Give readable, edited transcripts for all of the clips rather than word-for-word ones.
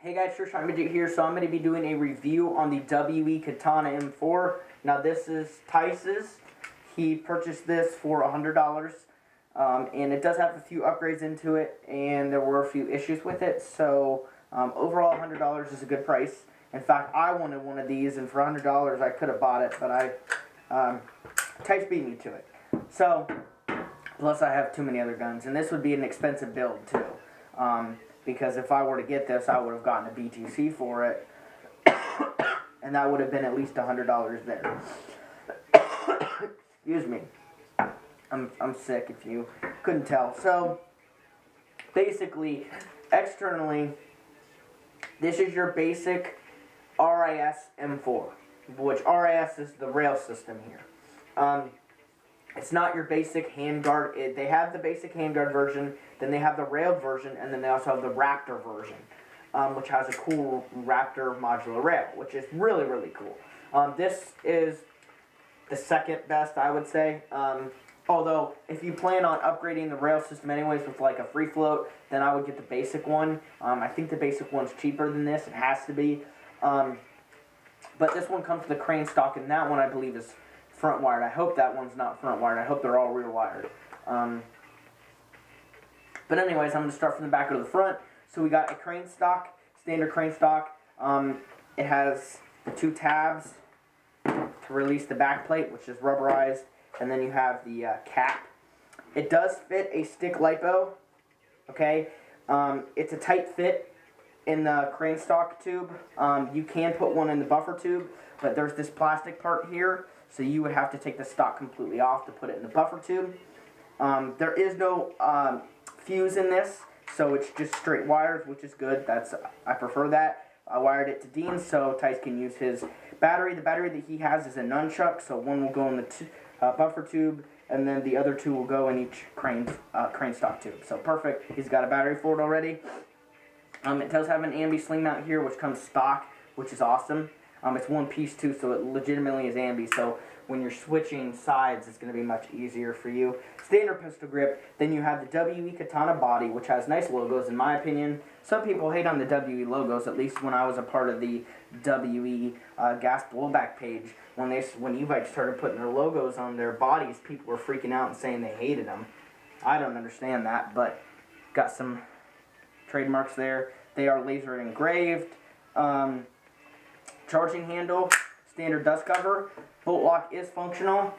Hey guys, Shine Midget here. So I'm going to be doing a review on the WE Katana M4. Now this is Tice's. He purchased this for $100, and it does have a few upgrades into it, and there were a few issues with it. So overall, $100 is a good price. In fact, I wanted one of these, and for $100 I could have bought it, but Tice beat me to it. So plus I have too many other guns, and this would be an expensive build too. Because if I were to get this, I would have gotten a BTC for it, and that would have been at least $100 there. Excuse me. I'm sick if you couldn't tell. So, basically, externally, this is your basic RIS M4, which RIS is the rail system here. It's not your basic handguard. They have the basic handguard version, then they have the railed version, and then they also have the Raptor version, which has a cool Raptor modular rail, which is really, really cool. This is the second best, I would say. Although, if you plan on upgrading the rail system anyways with like a free float, then I would get the basic one. I think the basic one's cheaper than this. It has to be. But this one comes with a crane stock, and that one I believe is front wired. I hope that one's not front wired. I hope they're all rear wired. But anyways, I'm going to start from the back to the front. So we got a crane stock, standard crane stock. It has the two tabs to release the back plate, which is rubberized, and then you have the cap. It does fit a stick lipo, okay? It's a tight fit in the crane stock tube. You can put one in the buffer tube, but there's this plastic part here, so you would have to take the stock completely off to put it in the buffer tube. There is no fuse in this, so it's just straight wires, which is good. I prefer that. I wired it to Dean so Tice can use his battery. The battery that he has is a nunchuck, so one will go in the buffer tube, and then the other two will go in each crane stock tube. So perfect. He's got a battery for it already. It does have an ambi sling mount here, which comes stock, which is awesome. It's one piece too, so it legitimately is ambi. So when you're switching sides, it's going to be much easier for you. Standard pistol grip. Then you have the WE Katana body, which has nice logos in my opinion. Some people hate on the WE logos. At least when I was a part of the WE gas blowback page, when e-bikes started putting their logos on their bodies, people were freaking out and saying they hated them. I don't understand that, but got some trademarks there. They are laser engraved. Charging handle, standard dust cover. Bolt lock is functional,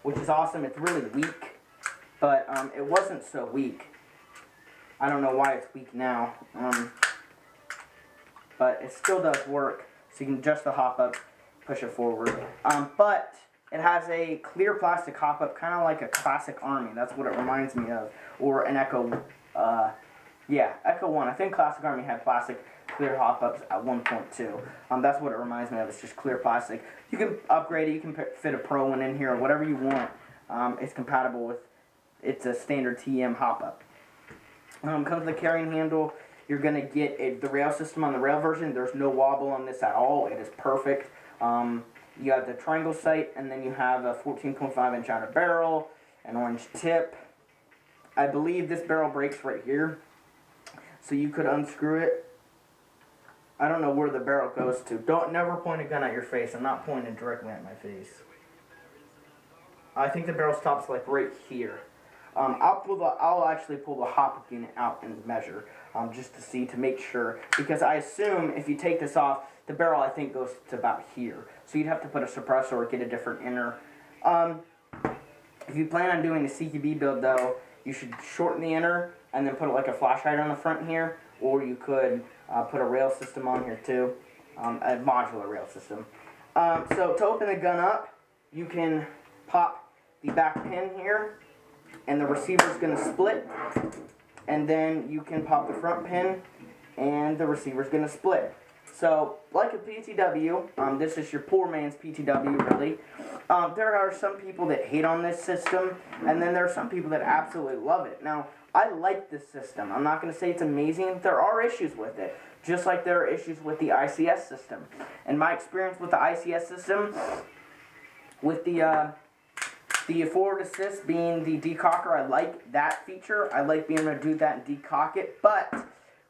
which is awesome. It's really weak, but it wasn't so weak. I don't know why it's weak now, but it still does work. So you can adjust the hop up, push it forward. But it has a clear plastic hop up, kind of like a classic Army. That's what it reminds me of, or an Echo. Yeah, Echo 1. I think Classic Army had plastic clear hop-ups at 1.2. That's what it reminds me of. It's just clear plastic. You can upgrade it. You can fit a Pro one in here or whatever you want. It's compatible with, it's a standard TM hop-up. Comes with the carrying handle. You're going to get the rail system on the rail version. There's no wobble on this at all. It is perfect. You have the triangle sight, and then you have a 14.5-inch outer barrel, an orange tip. I believe this barrel breaks right here, so you could unscrew it. I don't know where the barrel goes to. Never point a gun at your face. I'm not pointing directly at my face. I think the barrel stops like right here. I'll actually pull the hop-up unit out and measure, just to see, to make sure, because I assume if you take this off, the barrel I think goes to about here. So you'd have to put a suppressor or get a different inner. If you plan on doing a CQB build though, you should shorten the inner and then put like a flashlight on the front here, or you could put a rail system on here too, a modular rail system. So to open the gun up, you can pop the back pin here, and the receiver's going to split, and then you can pop the front pin, and the receiver's going to split. So, like a PTW, this is your poor man's PTW, really. There are some people that hate on this system, and then there are some people that absolutely love it. Now, I like this system. I'm not going to say it's amazing. There are issues with it, just like there are issues with the ICS system. And my experience with the ICS system, with the forward assist being the decocker, I like that feature. I like being able to do that and decock it. But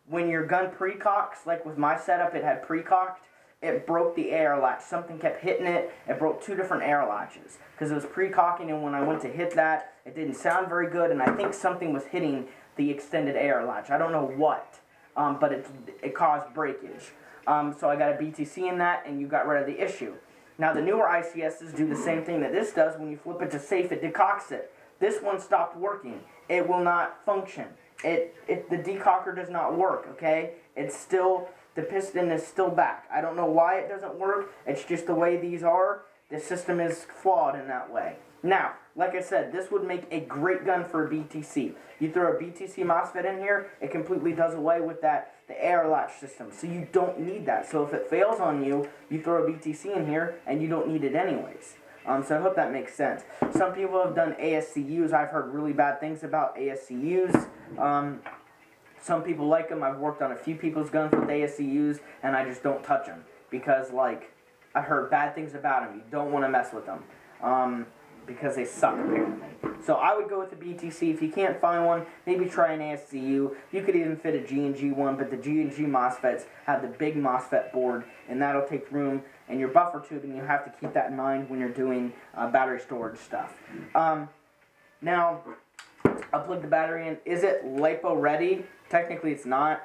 when your gun precocks, like with my setup, it had precocked, it broke the air latch. Something kept hitting it. It broke 2 different air latches because it was precocking, and when I went to hit that, it didn't sound very good, and I think something was hitting the extended air latch. I don't know what, but it caused breakage. So I got a BTC in that, and you got rid of the issue. Now the newer ICSs do the same thing that this does. When you flip it to safe, it decocks it. This one stopped working. It will not function. The decocker does not work, okay? It's still, the piston is still back. I don't know why it doesn't work. It's just the way these are. The system is flawed in that way. Now, like I said, this would make a great gun for a BTC. You throw a BTC MOSFET in here, it completely does away with the air latch system. So you don't need that. So if it fails on you, you throw a BTC in here, and you don't need it anyways. So I hope that makes sense. Some people have done ASCUs. I've heard really bad things about ASCUs. Some people like them. I've worked on a few people's guns with ASCUs, and I just don't touch them because, like, I heard bad things about them. You don't want to mess with them because they suck, apparently. So I would go with the BTC. If you can't find one, maybe try an ASCU. You could even fit a G&G one, but the G&G MOSFETs have the big MOSFET board, and that'll take room. And your buffer tubing, you have to keep that in mind when you're doing battery storage stuff. Now, I'll plug the battery in. Is it LiPo ready? Technically, it's not.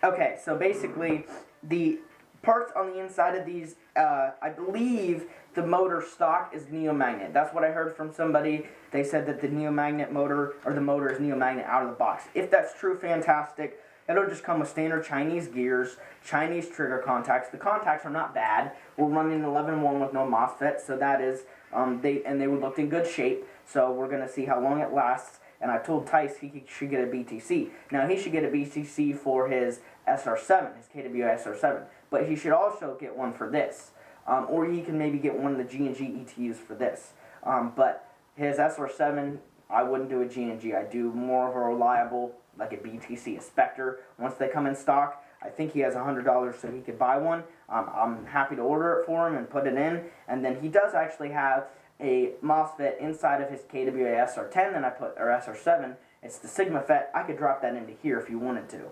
Okay, so basically, the parts on the inside of these, I believe the motor stock is neomagnet. That's what I heard from somebody. They said that the neomagnet motor, or the motor is neomagnet out of the box. If that's true, fantastic. It'll just come with standard Chinese gears, Chinese trigger contacts. The contacts are not bad. We're running 11-1 with no MOSFET, so that is, they would look in good shape. So we're going to see how long it lasts. And I told Tice he should get a BTC. Now, he should get a BTC for his SR7, his KWI SR7. But he should also get one for this. Or he can maybe get one of the G&G ETUs for this. But his SR7, I wouldn't do a G&G. I'd do more of a reliable, like a BTC, a Spectre. Once they come in stock, I think he has $100 so he could buy one. I'm happy to order it for him and put it in. And then he does actually have a MOSFET inside of his KWA SR10 that I put, or SR7. It's the Sigma FET. I could drop that into here if you wanted to.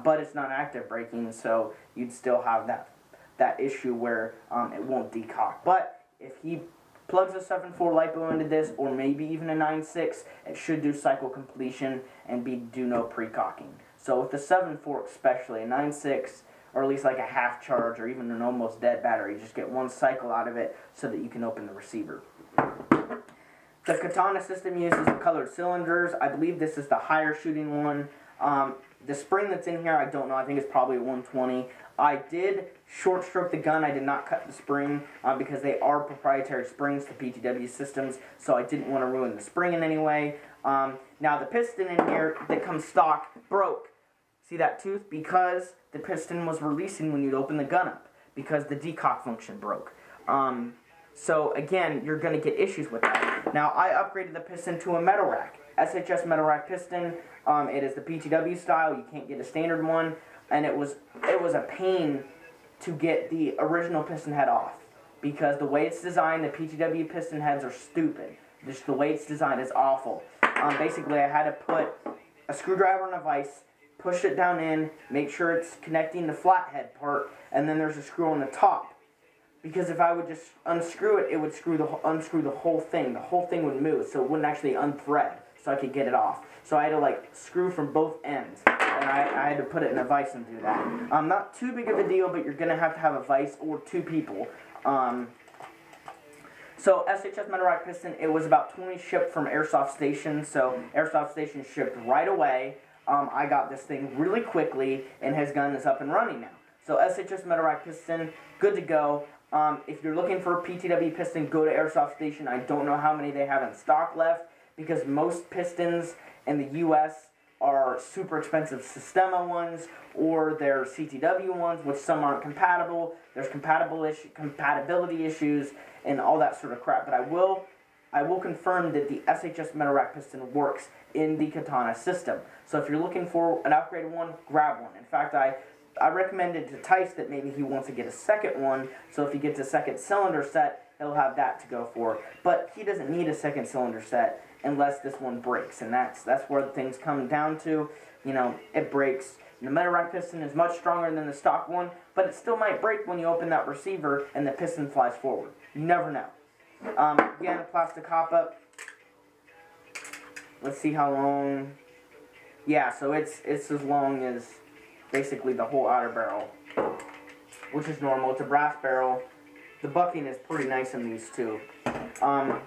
But it's not active braking, so you'd still have that issue where it won't decock. But if he plugs a 7.4 LiPo into this, or maybe even a 9.6, it should do cycle completion and do no precocking. So with the 7.4 especially, a 9.6, or at least like a half charge, or even an almost dead battery, just get one cycle out of it so that you can open the receiver. The Katana system uses the colored cylinders. I believe this is the higher shooting one. The spring that's in here, I don't know. I think it's probably 120. I did short stroke the gun. I did not cut the spring because they are proprietary springs to PTW systems, so I didn't want to ruin the spring in any way. Now the piston in here that comes stock broke. See that tooth? Because the piston was releasing when you'd open the gun up, because the decock function broke. So again, you're going to get issues with that. Now I upgraded the piston to a metal rack. SHS metal rack piston. It is the PTW style. You can't get a standard one, and it was a pain to get the original piston head off, because the way it's designed, the PTW piston heads are stupid. Just the way it's designed is awful. Basically, I had to put a screwdriver in a vise, push it down in, make sure it's connecting the flathead part, and then there's a screw on the top. Because if I would just unscrew it, it would unscrew the whole thing. The whole thing would move, so it wouldn't actually unthread, so I could get it off. So I had to like screw from both ends, and I had to put it in a vise and do that. Not too big of a deal, but you're gonna have a vise or 2 people. So SHS metal rack piston, it was about 20 shipped from Airsoft Station. So Airsoft Station shipped right away. I got this thing really quickly, and his gun is up and running now. So SHS metal rack piston, good to go. If you're looking for a PTW piston, go to Airsoft Station. I don't know how many they have in stock left, because most pistons in the U.S. are super expensive Sistema ones, or they're CTW ones, which some aren't compatible. There's compatibility issues and all that sort of crap. But I will confirm that the SHS metal rack piston works in the Katana system. So if you're looking for an upgraded one, grab one. In fact, I recommended to Tice that maybe he wants to get a second one, so if he gets a second cylinder set, he'll have that to go for. But he doesn't need a second cylinder set unless this one breaks, and that's where things come down to. it breaks. The Metalrack piston is much stronger than the stock one, but it still might break when you open that receiver and the piston flies forward. You never know. Again, a plastic hop-up. Let's see how long. Yeah, so it's as long as basically the whole outer barrel, which is normal. It's a brass barrel. The bucking is pretty nice in these too.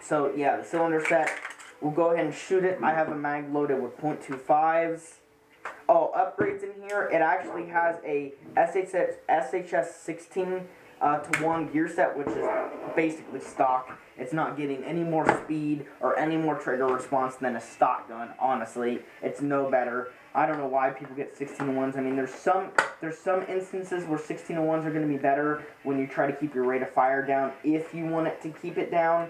So yeah, the cylinder set. We'll go ahead and shoot it. I have a mag loaded with .25s. Oh, upgrades in here. It actually has a SHS 16 to 1 gear set, which is basically stock. It's not getting any more speed or any more trigger response than a stock gun. Honestly, it's no better. I don't know why people get 16-to-1s. I mean, there's some instances where 16-to-1s are going to be better when you try to keep your rate of fire down, if you want it to keep it down.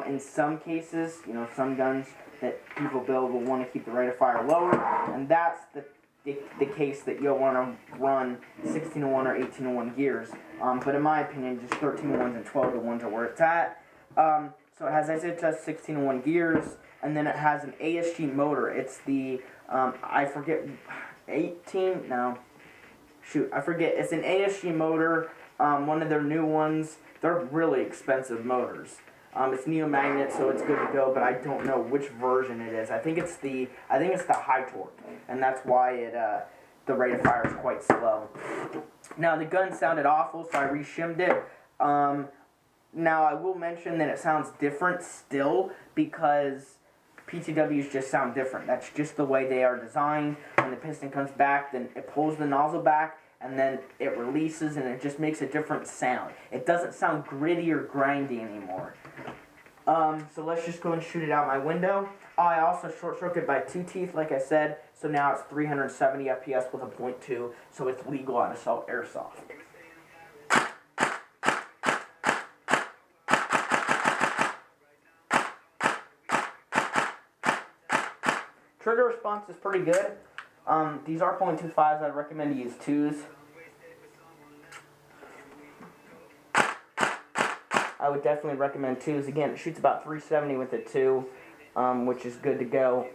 In some cases, some guns that people build will want to keep the rate of fire lower, and that's the case that you'll want to run 16-to-1 or 18-to-1 gears. But in my opinion, just 13-to-1s and 12-to-1s are where it's at. So it has SHS 16-to-1 gears, and then it has an ASG motor. It's the, I forget, 18? No. Shoot, I forget. It's an ASG motor, one of their new ones. They're really expensive motors. It's neomagnet, so it's good to go, but I don't know which version it is. I think it's the high torque, and that's why the rate of fire is quite slow. Now the gun sounded awful, so I re-shimmed it. Now I will mention that it sounds different still because PTWs just sound different. That's just the way they are designed. When the piston comes back, then it pulls the nozzle back, and then it releases, and it just makes a different sound. It doesn't sound gritty or grindy anymore. So let's just go and shoot it out my window. I also short-circuited by 2 teeth, like I said, so now it's 370 FPS with a .2, so it's legal on assault airsoft. Trigger response is pretty good. These are .25s. I'd recommend to use 2s. I would definitely recommend 2s. Again, it shoots about 370 with it too, which is good to go.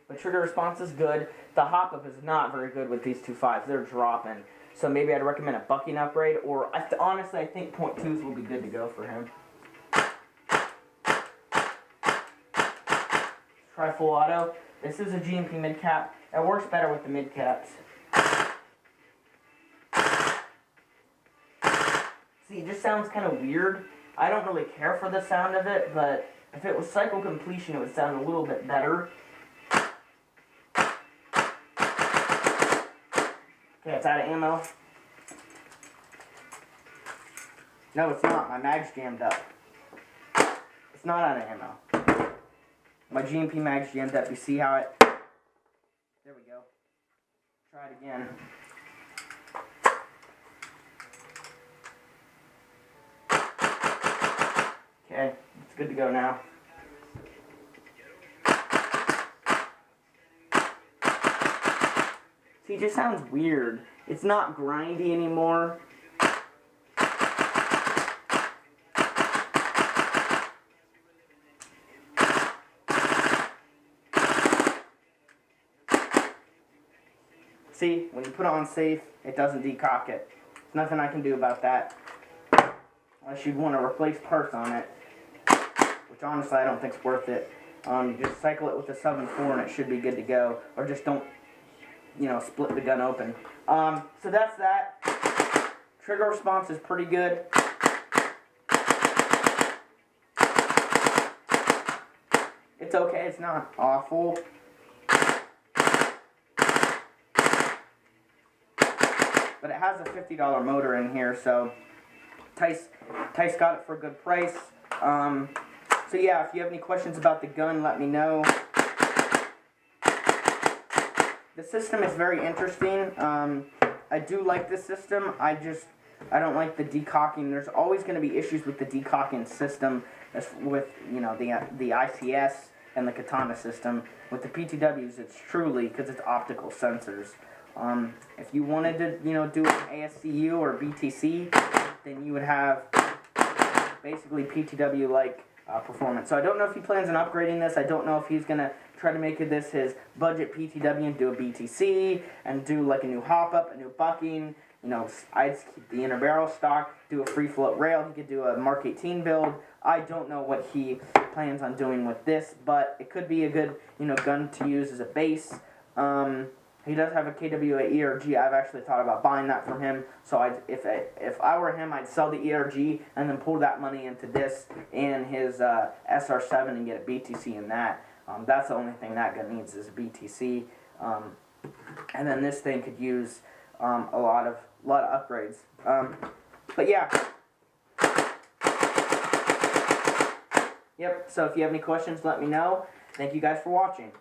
The trigger response is good. The hop-up is not very good with these 2.5s. They're dropping. So maybe I'd recommend a bucking upgrade, or honestly, I think .2s will be good to go for him. Try full auto. This is a GMP mid-cap. It works better with the mid-caps. See, it just sounds kind of weird. I don't really care for the sound of it, but if it was cycle completion, it would sound a little bit better. Okay, it's out of ammo. No, it's not. My mag's jammed up. It's not out of ammo. My GMP mag's jammed up. You see how it... There we go. Try it again. Okay, it's good to go now. See, it just sounds weird. It's not grindy anymore. See, when you put it on safe, it doesn't decock it. There's nothing I can do about that. Unless you want to replace parts on it, which honestly I don't think is worth it. Just cycle it with a 7.4 and it should be good to go. Or just don't, split the gun open. So that's that. Trigger response is pretty good. It's okay, it's not awful. But it has a $50 motor in here, so Tice got it for a good price. So yeah, if you have any questions about the gun, let me know. The system is very interesting. I do like this system. I don't like the decocking. There's always going to be issues with the decocking system, with the ICS and the KATANA system. With the PTWs, it's truly because it's optical sensors. If you wanted to, do an ASCU or BTC, then you would have basically PTW like performance. So I don't know if he plans on upgrading this. I don't know if he's going to try to make this his budget PTW and do a BTC and do like a new hop-up, a new bucking. You know, I'd keep the inner barrel stock, do a free float rail. He could do a Mark 18 build. I don't know what he plans on doing with this, but it could be a good, you know, gun to use as a base. He does have a KWA ERG. I've actually thought about buying that from him. So if I were him, I'd sell the ERG and then pull that money into this and his SR7 and get a BTC in that. That's the only thing that gun needs is a BTC. And then this thing could use a lot of upgrades. But yeah. Yep. So if you have any questions, let me know. Thank you guys for watching.